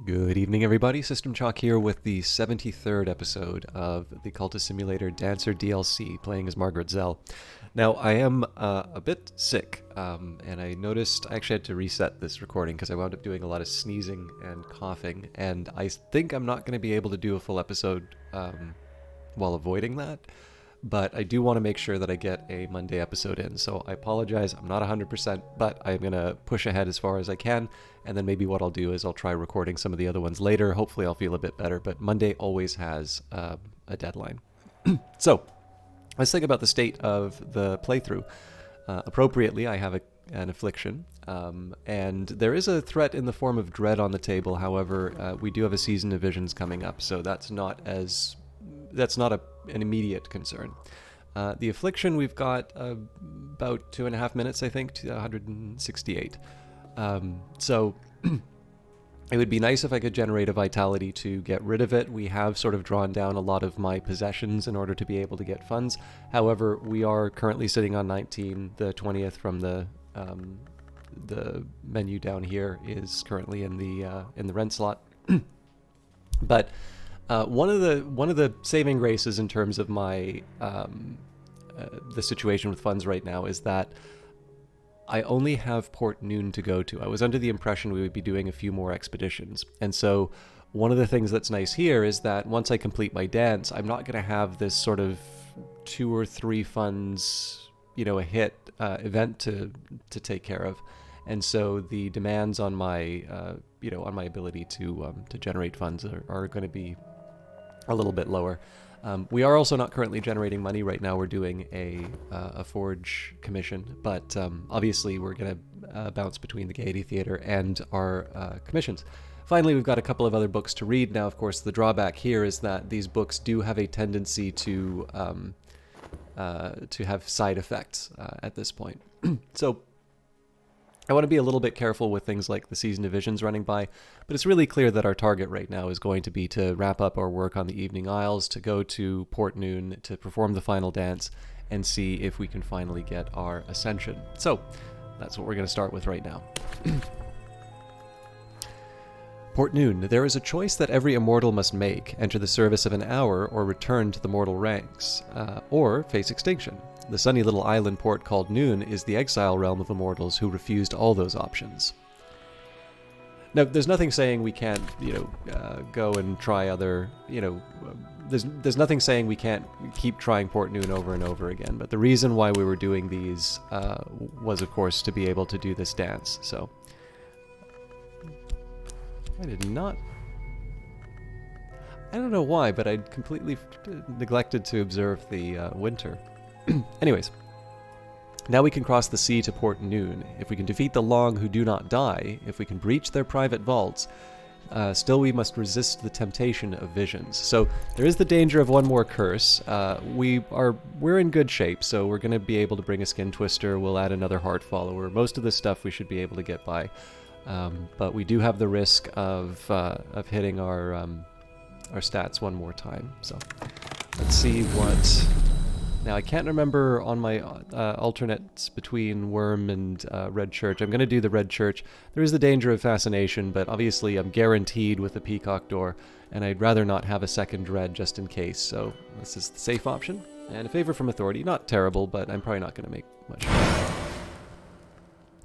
Good evening, everybody. System Chalk here with the 73rd episode of the Cultist Simulator Dancer DLC, playing as Margaret Zell. Now, I am a bit sick, and I noticed I actually had to reset this recording because I wound up doing a lot of sneezing and coughing, and I think I'm not going to be able to do a full episode while avoiding that. But I do want to make sure that I get a Monday episode in, so I apologize, I'm not 100%, but I'm going to push ahead as far as I can, and then maybe what I'll do is I'll try recording some of the other ones later. Hopefully I'll feel a bit better, but Monday always has a deadline. So, let's think about the state of the playthrough. Appropriately, I have an affliction, and there is a threat in the form of dread on the table. However, we do have a season of visions coming up, so that's not an immediate concern. The affliction, we've got about 2.5 minutes, I think, to 168. So it would be nice if I could generate a vitality to get rid of it. We have sort of drawn down a lot of my possessions in order to be able to get funds. However, we are currently sitting on 19. The 20th from the menu down here is currently in the rent slot. But one of the saving graces in terms of my the situation with funds right now is that I only have Port Noon to go to. I was under the impression we would be doing a few more expeditions, and so one of the things that's nice here is that once I complete my dance, I'm not going to have this sort of 2 or 3 funds, a hit event to take care of, and so the demands on my on my ability to generate funds are going to be a little bit lower. We are also not currently generating money right now. We're doing a forge commission, but obviously we're going to bounce between the Gaiety Theatre and our commissions. Finally, we've got a couple of other books to read. Now, of course, the drawback here is that these books do have a tendency to have side effects at this point. So I want to be a little bit careful with things like the season divisions running by, but it's really clear that our target right now is going to be to wrap up our work on the Evening Isles, to go to Port Noon, to perform the final dance, and see if we can finally get our ascension. So, that's what we're going to start with right now. Port Noon. There is a choice that every immortal must make: enter the service of an hour, or return to the mortal ranks, or face extinction. The sunny little island port called Noon is the exile realm of immortals who refused all those options. Now, there's nothing saying we can't, go and try other, there's nothing saying we can't keep trying Port Noon over and over again, but the reason why we were doing these was, of course, to be able to do this dance, so. I don't know why, but I completely neglected to observe the winter. Anyways, now we can cross the sea to Port Noon. If we can defeat the Long who do not die, if we can breach their private vaults, still we must resist the temptation of visions. So there is the danger of one more curse. We're in good shape, so we're going to be able to bring a Skin Twister. We'll add another Heart Follower. Most of this stuff we should be able to get by, but we do have the risk of hitting our stats one more time. So let's see what. Now, I can't remember on my alternates between Worm and Red Church. I'm going to do the Red Church. There is the danger of fascination, but obviously I'm guaranteed with the Peacock Door, and I'd rather not have a second Red just in case, so this is the safe option. And a favor from Authority. Not terrible, but I'm probably not going to make much.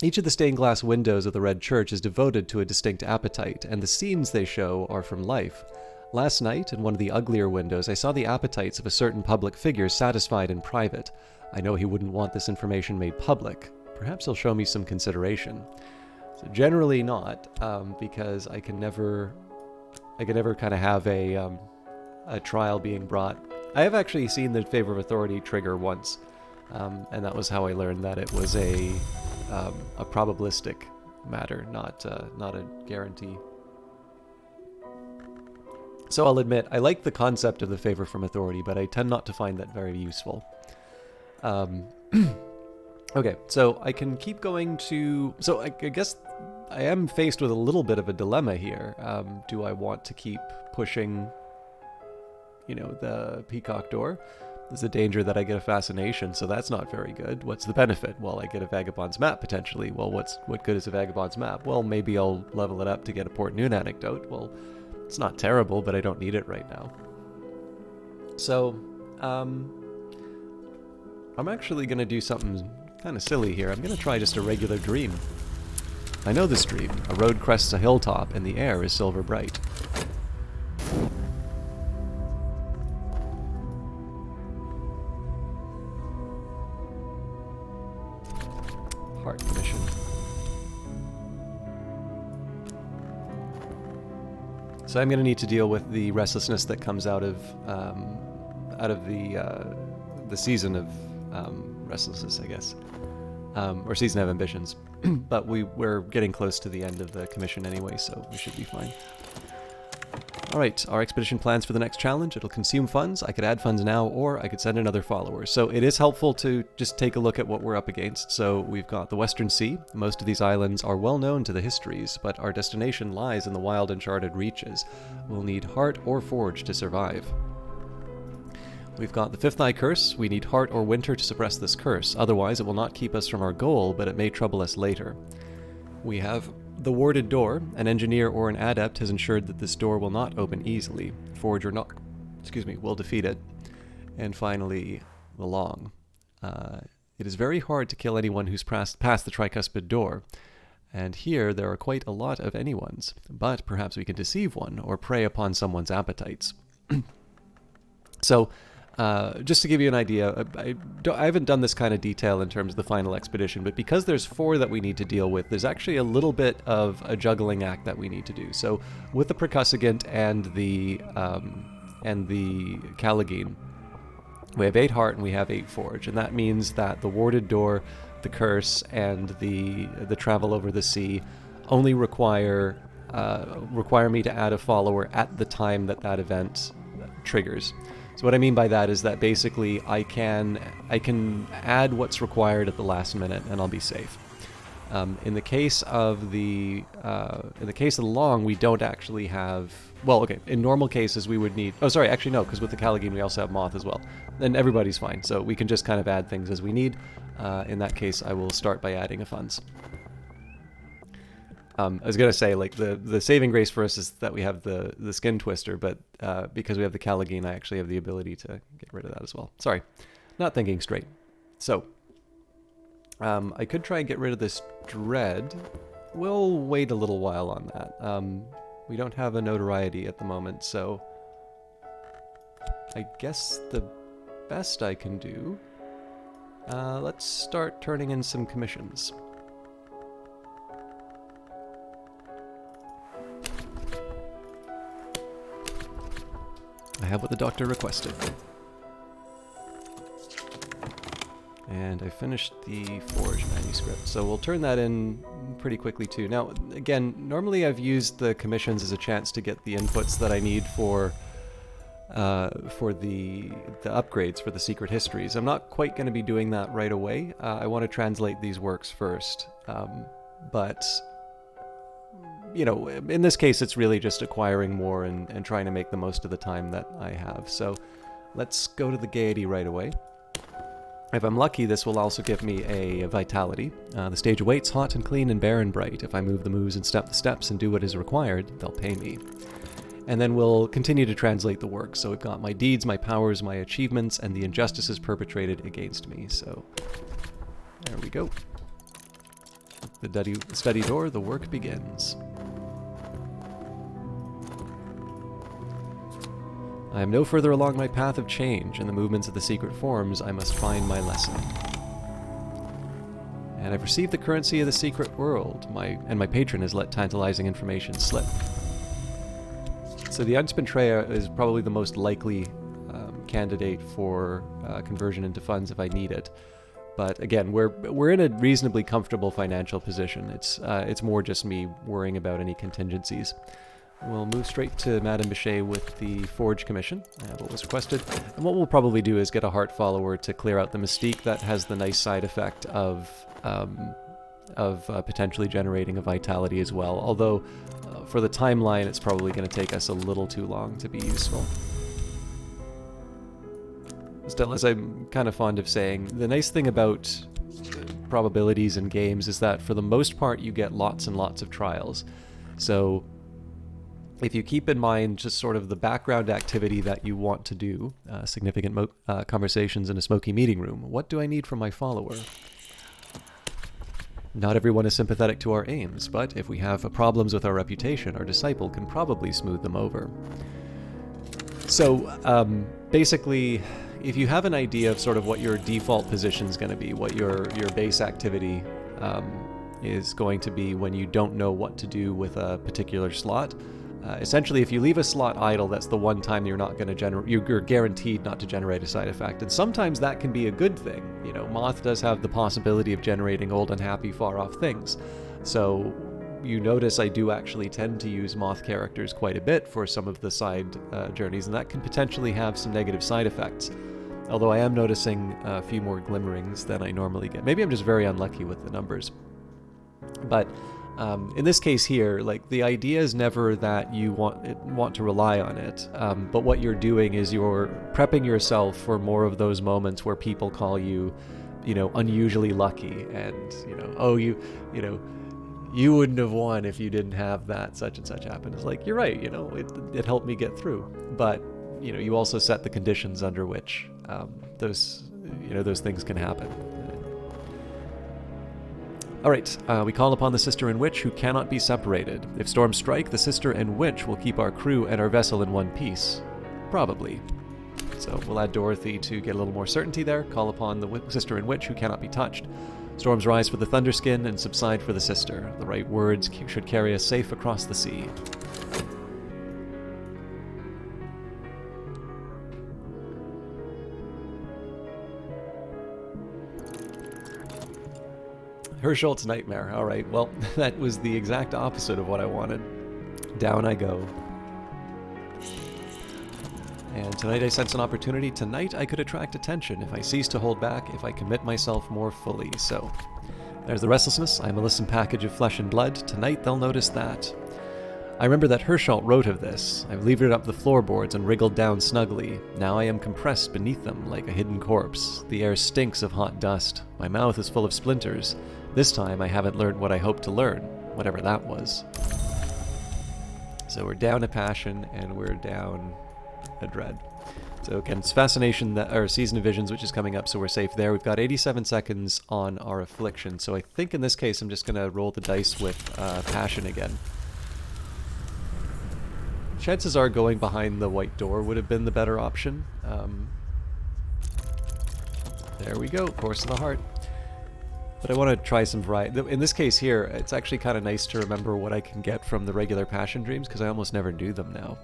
Each of the stained glass windows of the Red Church is devoted to a distinct appetite, and the scenes they show are from life. Last night, in one of the uglier windows, I saw the appetites of a certain public figure satisfied in private. I know he wouldn't want this information made public. Perhaps he'll show me some consideration. So generally not, because I can never kind of have a trial being brought. I have actually seen the Favor of Authority trigger once, and that was how I learned that it was a probabilistic matter, not a guarantee. So I'll admit, I like the concept of the favor from authority, but I tend not to find that very useful. Okay, so I can keep going to... So I guess I am faced with a little bit of a dilemma here. Do I want to keep pushing, the Peacock Door? There's a danger that I get a fascination, so that's not very good. What's the benefit? Well, I get a vagabond's map, potentially. Well, what good is a vagabond's map? Well, maybe I'll level it up to get a Port Noon anecdote. Well, it's not terrible, but I don't need it right now. So, I'm actually going to do something kind of silly here. I'm going to try just a regular dream. I know this dream. A road crests a hilltop, and the air is silver bright. Heart mission. So I'm going to need to deal with the restlessness that comes out of the season of restlessness, I guess, or season of ambitions. But we're getting close to the end of the commission anyway, so we should be fine. Alright, our expedition plans for the next challenge. It'll consume funds. I could add funds now, or I could send another follower. So it is helpful to just take a look at what we're up against. So we've got the Western Sea. Most of these islands are well known to the histories, but our destination lies in the wild uncharted reaches. We'll need heart or forge to survive. We've got the Fifth Eye Curse. We need heart or winter to suppress this curse. Otherwise, it will not keep us from our goal, but it may trouble us later. We have the warded door. An engineer or an adept has ensured that this door will not open easily. Forge or not, will defeat it. And finally, the long. It is very hard to kill anyone who's past the tricuspid door. And here there are quite a lot of anyone's. But perhaps we can deceive one or prey upon someone's appetites. So, just to give you an idea, I haven't done this kind of detail in terms of the final expedition, but because there's 4 that we need to deal with, there's actually a little bit of a juggling act that we need to do. So with the Percussagant and the Callagine, we have 8 heart and we have 8 forge, and that means that the warded door, the curse, and the travel over the sea only require me to add a follower at the time that event triggers. So what I mean by that is that basically I can add what's required at the last minute and I'll be safe. In the case of the long, we don't actually have. Well, okay. In normal cases, we would need. Oh, sorry. Actually, no, because with the Callagine, we also have moth as well. And everybody's fine. So we can just kind of add things as we need. In that case, I will start by adding a funds. I was going to say, like, the saving grace for us is that we have the skin twister, but because we have the Callagine, I actually have the ability to get rid of that as well. Sorry, not thinking straight. So, I could try and get rid of this dread. We'll wait a little while on that. We don't have a notoriety at the moment, so I guess the best I can do, let's start turning in some commissions. I have what the doctor requested. And I finished the Forge manuscript, so we'll turn that in pretty quickly too. Now, again, normally I've used the commissions as a chance to get the inputs that I need for the upgrades for the secret histories. I'm not quite going to be doing that right away. I want to translate these works first, but you know, in this case, it's really just acquiring more and trying to make the most of the time that I have. So let's go to the Gaiety right away. If I'm lucky, this will also give me a Vitality. The stage awaits hot and clean and bare and bright. If I move the moves and step the steps and do what is required, they'll pay me. And then we'll continue to translate the work. So we've got my deeds, my powers, my achievements, and the injustices perpetrated against me. So there we go. The study door, the work begins. I am no further along my path of change. In the movements of the secret forms, I must find my lesson. And I've received the currency of the secret world, and my patron has let tantalizing information slip. So the Unspent Treya is probably the most likely candidate for conversion into funds if I need it. But again, we're in a reasonably comfortable financial position. It's more just me worrying about any contingencies. We'll move straight to Madame Bichet with the Forge Commission, what was requested. And what we'll probably do is get a Heart Follower to clear out the Mystique. That has the nice side effect of potentially generating a Vitality as well. Although, for the timeline, it's probably going to take us a little too long to be useful. Still, as I'm kind of fond of saying, the nice thing about probabilities in games is that for the most part you get lots and lots of trials. So if you keep in mind just sort of the background activity that you want to do, significant conversations in a smoky meeting room, what do I need from my follower? Not everyone is sympathetic to our aims, but if we have problems with our reputation, our disciple can probably smooth them over. So basically, if you have an idea of sort of what your default position is going to be, what your base activity is going to be when you don't know what to do with a particular slot, essentially if you leave a slot idle, that's the one time you're not going to generate, you're guaranteed not to generate a side effect. And sometimes that can be a good thing. You know, Moth does have the possibility of generating old, unhappy, far-off things. So you notice I do actually tend to use Moth characters quite a bit for some of the side journeys, and that can potentially have some negative side effects. Although I am noticing a few more glimmerings than I normally get. Maybe I'm just very unlucky with the numbers. But in this case here, like, the idea is never that you want to rely on it, but what you're doing is you're prepping yourself for more of those moments where people call you, you know, unusually lucky, and, you know, oh, you know, you wouldn't have won if you didn't have that such and such happen. It's like, you're right, you know, it helped me get through. But, you know, you also set the conditions under which those things can happen. All right, we call upon the sister and witch who cannot be separated. If storms strike, the sister and witch will keep our crew and our vessel in one piece. Probably. So we'll add Dorothy to get a little more certainty there. Call upon the sister and witch who cannot be touched. Storms rise for the Thunderskin and subside for the sister. The right words should carry us safe across the sea. Herschel's Nightmare. All right, well, that was the exact opposite of what I wanted. Down I go. And tonight I sense an opportunity. Tonight I could attract attention if I cease to hold back, if I commit myself more fully. So, there's the restlessness. I'm a listen package of flesh and blood. Tonight they'll notice that. I remember that Herschel wrote of this. I've levered up the floorboards and wriggled down snugly. Now I am compressed beneath them like a hidden corpse. The air stinks of hot dust. My mouth is full of splinters. This time I haven't learned what I hoped to learn, whatever that was. So we're down a passion and we're down a dread. So again, it's fascination, that our season of visions, which is coming up, so we're safe there. We've got 87 seconds on our affliction. So I think in this case I'm just going to roll the dice with passion again. Chances are going behind the white door would have been the better option. There we go, Course of the Heart. But I want to try some variety. In this case here, it's actually kind of nice to remember what I can get from the regular passion dreams, because I almost never do them now.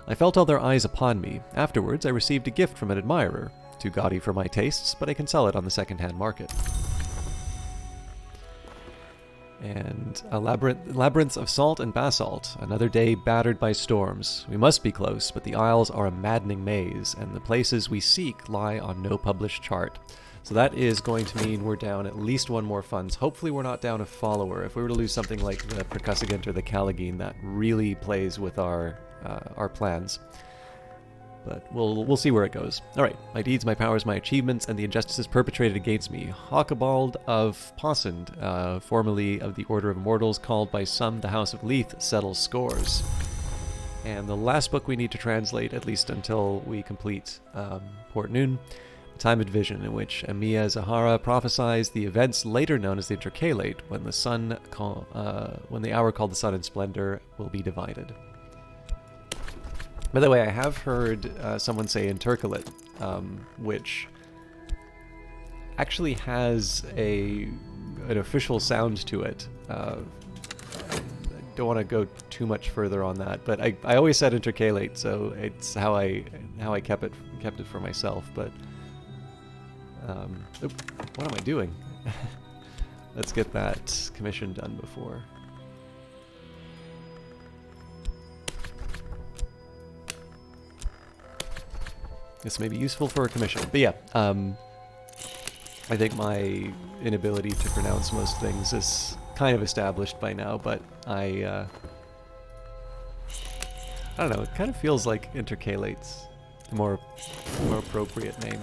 I felt all their eyes upon me. Afterwards, I received a gift from an admirer. Too gaudy for my tastes, but I can sell it on the second-hand market. And a labyrinth of salt and basalt. Another day battered by storms. We must be close, but the isles are a maddening maze, and the places we seek lie on no published chart. So that is going to mean we're down at least one more funds. Hopefully we're not down a follower. If we were to lose something like the Percussagant or the Callagine, that really plays with our plans. But we'll see where it goes. Alright, my deeds, my powers, my achievements, and the injustices perpetrated against me. Hawkabald of Possend, formerly of the Order of Immortals, called by some the House of Leith, settles scores. And the last book we need to translate, at least until we complete Port Noon, Time of Vision, in which Amiya Zahara prophesies the events later known as the Intercalate, when the hour called the Sun in Splendor will be divided. By the way, I have heard someone say intercalate, which actually has an official sound to it. I don't want to go too much further on that, but I always said intercalate, so it's how I kept it for myself. But what am I doing? Let's get that commission done before. This may be useful for a commission. But yeah, I think my inability to pronounce most things is kind of established by now, but I don't know, it kind of feels like intercalate's a more appropriate name.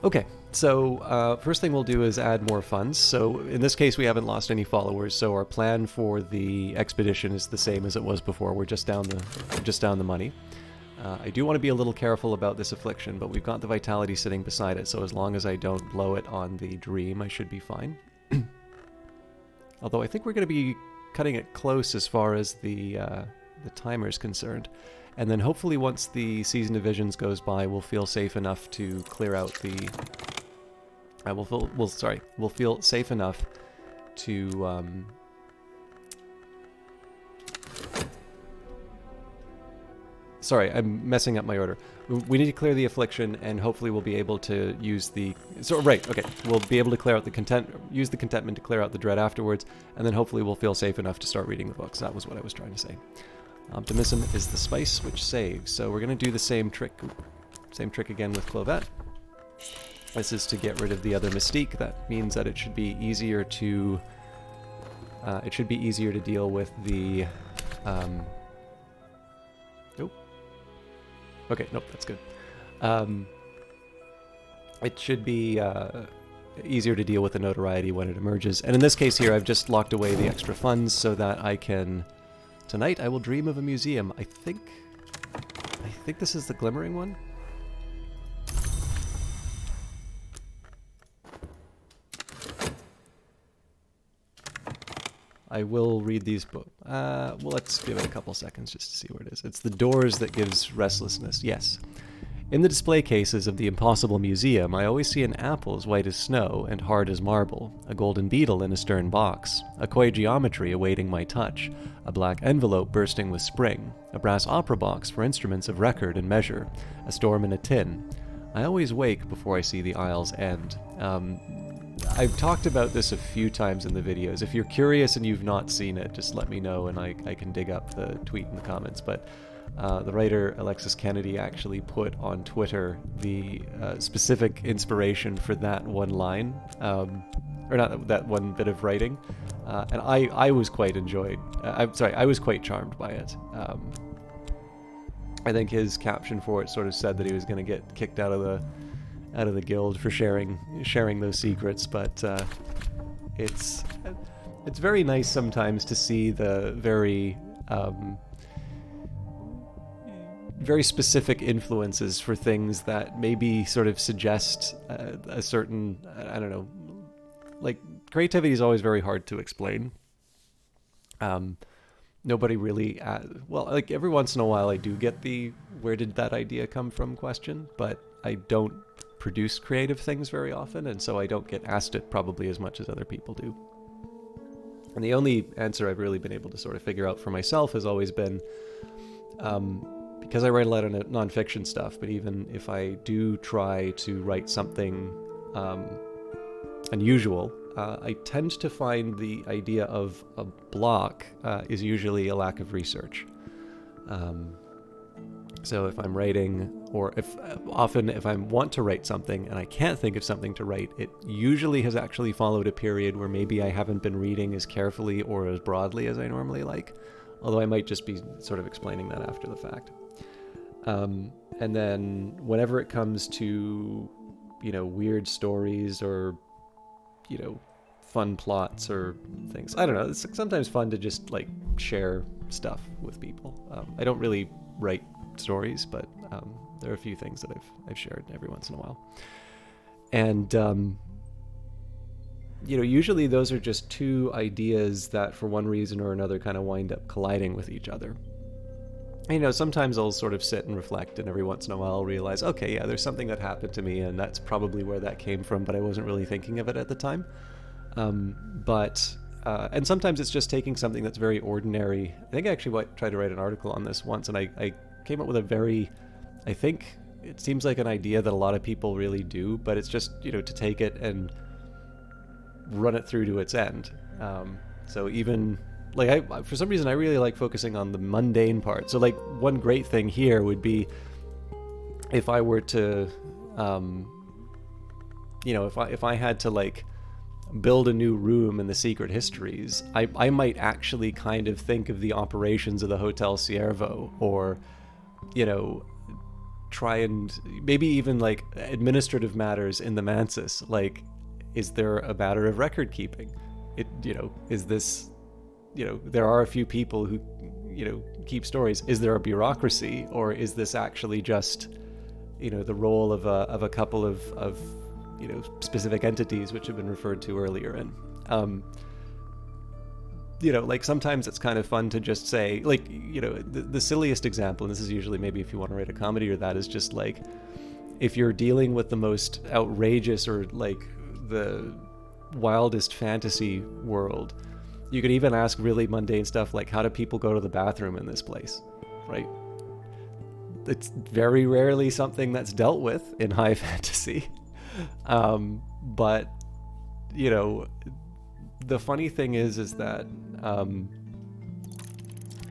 Okay, so first thing we'll do is add more funds. So in this case, we haven't lost any followers, so our plan for the expedition is the same as it was before. We're just down the money. I do want to be a little careful about this affliction, but we've got the vitality sitting beside it, so as long as I don't blow it on the dream, I should be fine. Although I think we're going to be cutting it close as far as the timer is concerned. And then hopefully once the Season of Visions goes by, we'll feel safe enough to clear out the... we'll feel safe enough to... Sorry, I'm messing up my order. We need to clear the affliction, and hopefully we'll be able to use the... We'll be able to clear out the use the contentment to clear out the dread afterwards, and then hopefully we'll feel safe enough to start reading the books. That was what I was trying to say. Optimism is the spice which saves. So we're going to do the same trick again with Clovette. This is to get rid of the other mystique. That means that it should be easier to deal with the Okay, nope, that's good. It should be easier to deal with the notoriety when it emerges. And in this case here, I've just locked away the extra funds so that I can... Tonight, I will dream of a museum. I think this is the glimmering one. I will read these books. Well, let's give it a couple seconds just to see where it is. It's the doors that gives restlessness. Yes. In the display cases of the Impossible Museum, I always see an apple as white as snow and hard as marble, a golden beetle in a stern box, a koi geometry awaiting my touch, a black envelope bursting with spring, a brass opera box for instruments of record and measure, a storm in a tin. I always wake before I see the aisle's end. I've talked about this a few times in the videos. If you're curious and you've not seen it, just let me know and I can dig up the tweet in the comments. But the writer Alexis Kennedy actually put on Twitter the specific inspiration for that one line, or not that one bit of writing, and I was quite I was quite charmed by it. I think his caption for it sort of said that he was going to get kicked out of the guild for sharing those secrets, but it's very nice sometimes to see the very specific influences for things that maybe sort of suggest a certain, I don't know, like creativity is always very hard to explain. Nobody really, well, like every once in a while I do get the where did that idea come from question, but I don't produce creative things very often, and so I don't get asked it probably as much as other people do. And the only answer I've really been able to sort of figure out for myself has always been, because I write a lot of nonfiction stuff, but even if I do try to write something unusual, I tend to find the idea of a block is usually a lack of research. So if I'm writing, or if I want to write something and I can't think of something to write, it usually has actually followed a period where maybe I haven't been reading as carefully or as broadly as I normally like, although I might just be sort of explaining that after the fact. And then whenever it comes to, weird stories or, fun plots or things, I don't know, it's sometimes fun to just like share stuff with people. I don't really write stories, but there are a few things that I've shared every once in a while. And, usually those are just two ideas that for one reason or another kind of wind up colliding with each other. Sometimes I'll sort of sit and reflect, and every once in a while I'll realize, okay, yeah, there's something that happened to me, and that's probably where that came from, but I wasn't really thinking of it at the time. And sometimes it's just taking something that's very ordinary. I think I actually tried to write an article on this once, and I came up with a very, I think it seems like an idea that a lot of people really do, but it's just, to take it and run it through to its end. So even... like for some reason I really like focusing on the mundane part. So like one great thing here would be if I were to, if I had to like build a new room in the Secret Histories, I might actually kind of think of the operations of the Hotel Ciervo, or, try and maybe even like administrative matters in the Mansis. Like, is there a matter of record keeping? Is this, there are a few people who, keep stories. Is there a bureaucracy, or is this actually just, the role of a couple of specific entities which have been referred to earlier? And, like sometimes it's kind of fun to just say, like, the silliest example, and this is usually maybe if you want to write a comedy or that, is just like, if you're dealing with the most outrageous or like the wildest fantasy world, you could even ask really mundane stuff like, how do people go to the bathroom in this place, right? It's very rarely something that's dealt with in high fantasy. But, the funny thing is that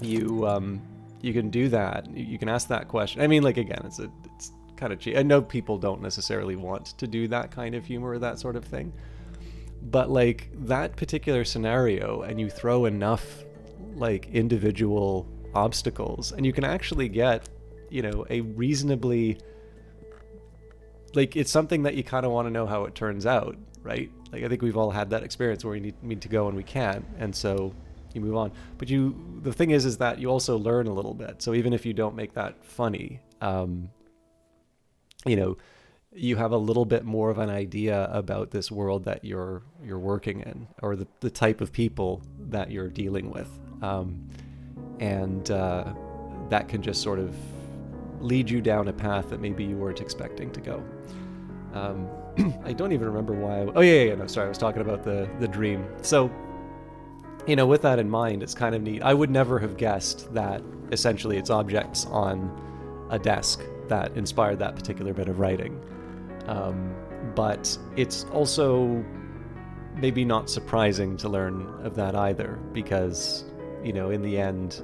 you can do that. You can ask that question. I mean, like, again, it's kind of cheap. I know people don't necessarily want to do that kind of humor or that sort of thing, but like that particular scenario, and you throw enough like individual obstacles, and you can actually get, a reasonably, like, it's something that you kind of want to know how it turns out, right? Like, I think we've all had that experience where we need to go and we can't, and so you move on. But the thing is that you also learn a little bit. So even if you don't make that funny, you have a little bit more of an idea about this world that you're working in, or the type of people that you're dealing with, and that can just sort of lead you down a path that maybe you weren't expecting to go. I don't even remember why. No, sorry, I was talking about the dream. So, with that in mind, it's kind of neat. I would never have guessed that essentially it's objects on a desk that inspired that particular bit of writing. But it's also maybe not surprising to learn of that either, because, in the end,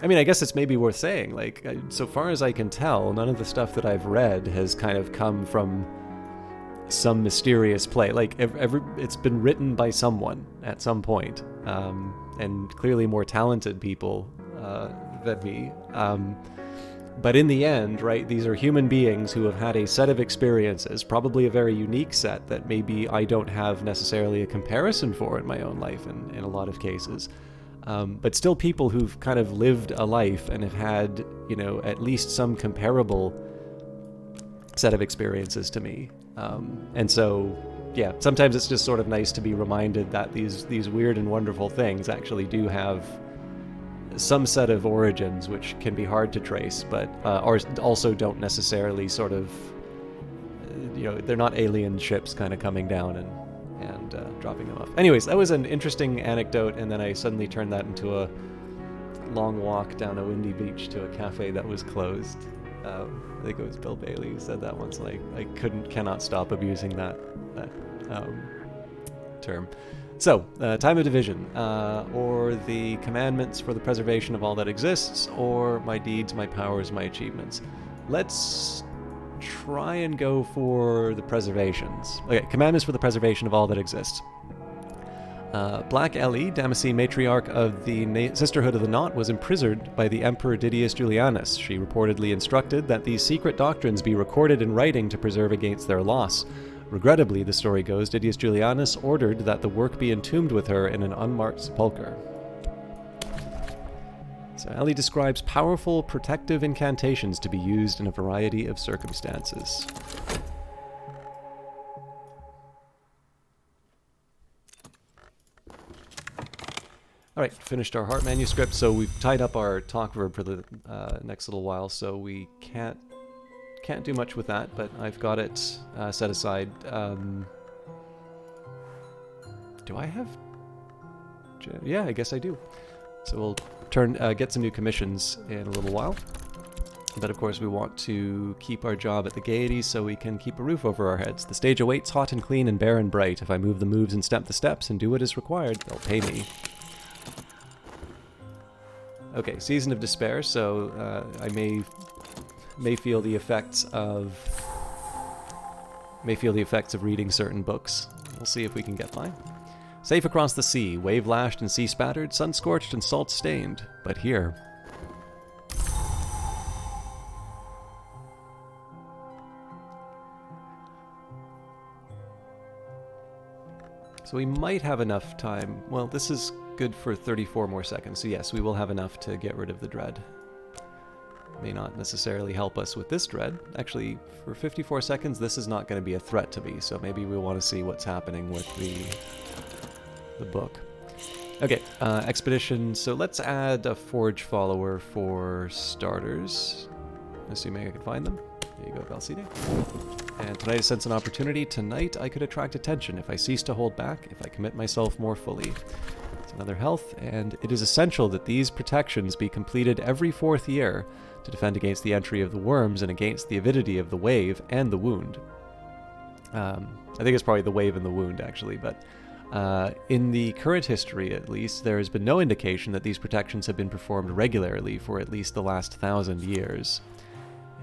I mean, I guess it's maybe worth saying, like, so far as I can tell, none of the stuff that I've read has kind of come from some mysterious play. Like, it's been written by someone at some point, and clearly more talented people than me. But in the end, right, these are human beings who have had a set of experiences, probably a very unique set that maybe I don't have necessarily a comparison for in my own life in a lot of cases. But still people who've kind of lived a life and have had, at least some comparable set of experiences to me. And so, yeah, sometimes it's just sort of nice to be reminded that these weird and wonderful things actually do have some set of origins which can be hard to trace, but or also don't necessarily sort of, they're not alien ships kind of coming down and dropping them off. Anyways, that was an interesting anecdote, and then I suddenly turned that into a long walk down a windy beach to a cafe that was closed. I think it was Bill Bailey who said that once, and I cannot stop abusing that term. So, time of division, or the commandments for the preservation of all that exists, or my deeds, my powers, my achievements. Let's try and go for the preservations. Okay, commandments for the preservation of all that exists. Black Ellie, Damascene matriarch of the Sisterhood of the Knot, was imprisoned by the Emperor Didius Julianus. She reportedly instructed that these secret doctrines be recorded in writing to preserve against their loss. Regrettably, the story goes, Didius Julianus ordered that the work be entombed with her in an unmarked sepulchre. So Ellie describes powerful protective incantations to be used in a variety of circumstances. Alright, finished our heart manuscript, so we've tied up our talk verb for the next little while, so we can't do much with that, but I've got it set aside. Do I have... Yeah, I guess I do. So we'll get some new commissions in a little while. But of course we want to keep our job at the Gaiety so we can keep a roof over our heads. The stage awaits hot and clean and bare and bright. If I move the moves and step the steps and do what is required, they'll pay me. Okay, Season of Despair, so I may feel the effects of reading certain books. We'll see if we can get by. Safe across the sea, wave-lashed and sea-spattered, sun-scorched and salt-stained. But here... So we might have enough time. Well, this is good for 34 more seconds, so yes, we will have enough to get rid of the dread. May not necessarily help us with this dread. Actually, for 54 seconds, this is not going to be a threat to me, so maybe we want to see what's happening with the book. Okay, expedition. So let's add a forge follower for starters, assuming I can find them. There you go, Valside. And tonight I sense an opportunity. Tonight I could attract attention if I cease to hold back, if I commit myself more fully. It's another health, and it is essential that these protections be completed every 4th year to defend against the entry of the worms and against the avidity of the wave and the wound. I think it's probably the wave and the wound, actually, but in the current history, at least, there has been no indication that these protections have been performed regularly for at least the last 1,000 years.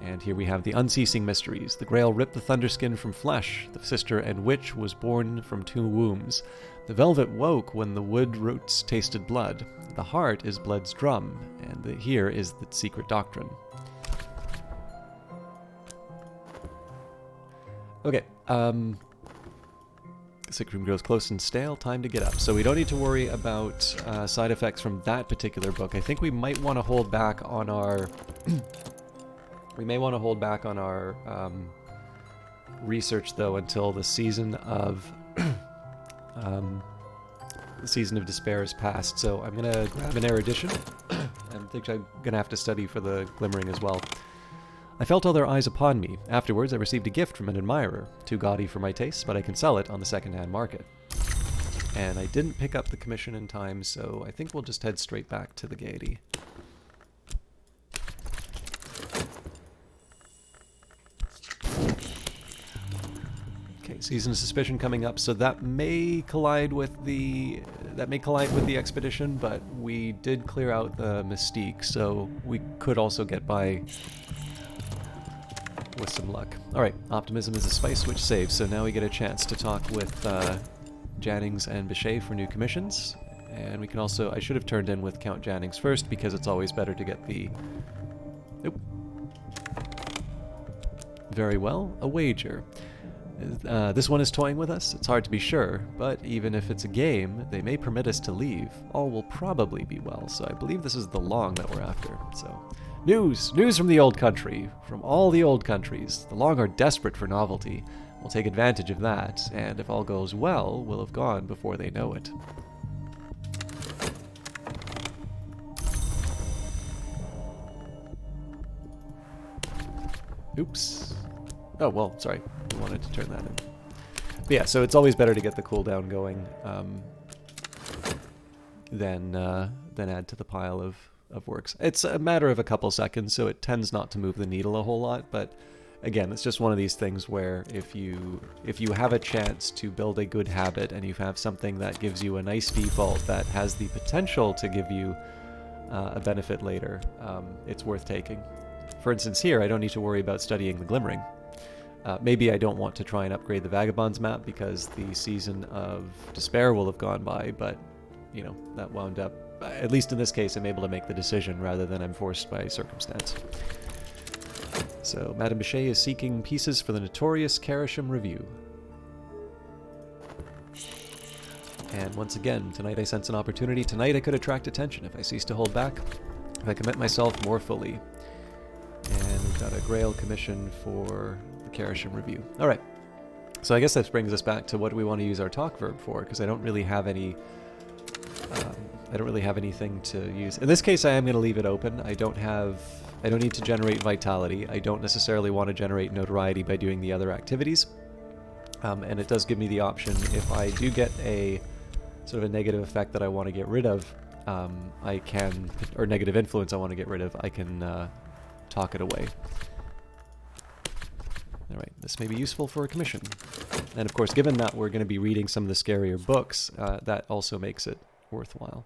And here we have the unceasing mysteries. The Grail ripped the Thunderskin from flesh. The sister and witch was born from 2 wombs. The velvet woke when the wood roots tasted blood. The heart is blood's drum, and here is the secret doctrine. Okay, sick room grows close and stale, time to get up. So we don't need to worry about side effects from that particular book. I think we might want to hold back on our... we may want to hold back on our research, though, until the season of... the season of despair is past. So I'm going to grab an erudition. I think I'm going to have to study for the glimmering as well. I felt all their eyes upon me. Afterwards, I received a gift from an admirer. Too gaudy for my tastes, but I can sell it on the second-hand market. And I didn't pick up the commission in time, so I think we'll just head straight back to the Gaiety. Okay, Season of Suspicion coming up, so that may collide with the expedition, but we did clear out the Mystique, so we could also get by with some luck. Alright, optimism is a spice which saves, so now we get a chance to talk with Jannings and Bichet for new commissions. And we can also... I should have turned in with Count Jannings first, because it's always better to get the... Nope. Very well, a wager. This one is toying with us. It's hard to be sure, but even if it's a game, they may permit us to leave. All will probably be well, so I believe this is the Long that we're after. So, news from the old country, from all the old countries. The Long are desperate for novelty. We'll take advantage of that, and if all goes well, we'll have gone before they know it. Oops. Oh, well, sorry. We wanted to turn that in. But yeah, so it's always better to get the cooldown going than add to the pile of works. It's a matter of a couple seconds, so it tends not to move the needle a whole lot, but again, it's just one of these things where if you have a chance to build a good habit and you have something that gives you a nice default that has the potential to give you a benefit later, it's worth taking. For instance, here, I don't need to worry about studying the Glimmering. Maybe I don't want to try and upgrade the Vagabonds map because the Season of Despair will have gone by, but, you know, that wound up... At least in this case, I'm able to make the decision rather than I'm forced by circumstance. So, Madame Bichet is seeking pieces for the notorious Carisham Review. And once again, tonight I sense an opportunity. Tonight I could attract attention if I cease to hold back, if I commit myself more fully. And we've got a Grail commission for the Carisham Review. Alright, so I guess that brings us back to what do we want to use our talk verb for, because I don't really have any... I don't really have anything to use. In this case, I am going to leave it open. I don't need to generate vitality. I don't necessarily want to generate notoriety by doing the other activities. And it does give me the option, if I do get a sort of a negative effect that I want to get rid of, I can, or negative influence I want to get rid of, I can talk it away. Alright, this may be useful for a commission. And of course, given that we're going to be reading some of the scarier books, that also makes it worthwhile.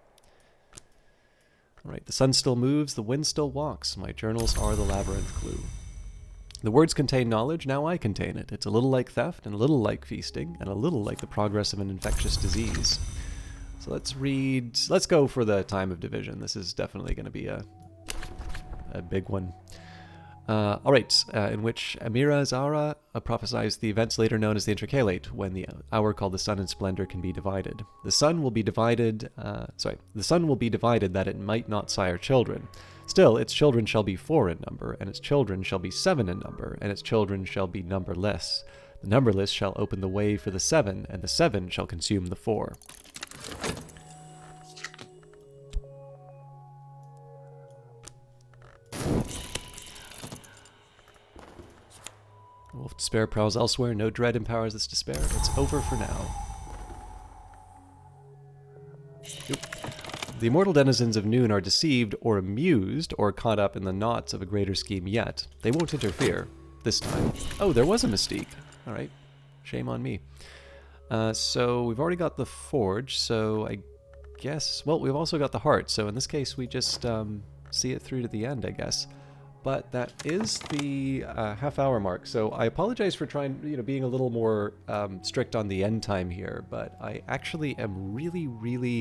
Alright, the sun still moves, the wind still walks. My journals are the labyrinth clue. The words contain knowledge, now I contain it. It's a little like theft, and a little like feasting, and a little like the progress of an infectious disease. So let's go for the time of division. This is definitely going to be a big one. Alright, in which Amira Zara prophesies the events later known as the Intercalate, when the hour called the sun in splendor can be divided. The sun will be divided, that it might not sire children. Still, its children shall be 4 in number, and its children shall be 7 in number, and its children shall be numberless. The numberless shall open the way for the 7, and the 7 shall consume the 4. Wolf despair prowls elsewhere. No dread empowers this despair. It's over for now. The immortal denizens of noon are deceived or amused or caught up in the knots of a greater scheme yet. They won't interfere. This time. Oh, there was a mystique. Alright. Shame on me. So we've already got the forge, so I guess... Well, we've also got the heart, so in this case we just see it through to the end, I guess. But that is the half-hour mark, so I apologize for trying, being a little more strict on the end time here, but I actually am really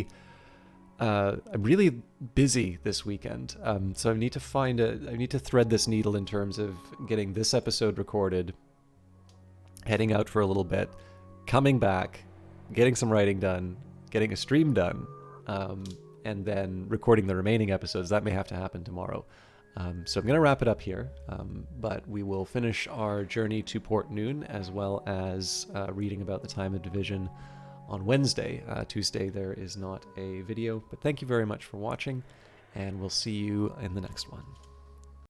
busy this weekend, so I need to thread this needle in terms of getting this episode recorded, heading out for a little bit, coming back, getting some writing done, getting a stream done, and then recording the remaining episodes. That may have to happen tomorrow. So I'm going to wrap it up here, but we will finish our journey to Port Noon, as well as reading about the time of division on Wednesday. Tuesday there is not a video, but thank you very much for watching, and we'll see you in the next one.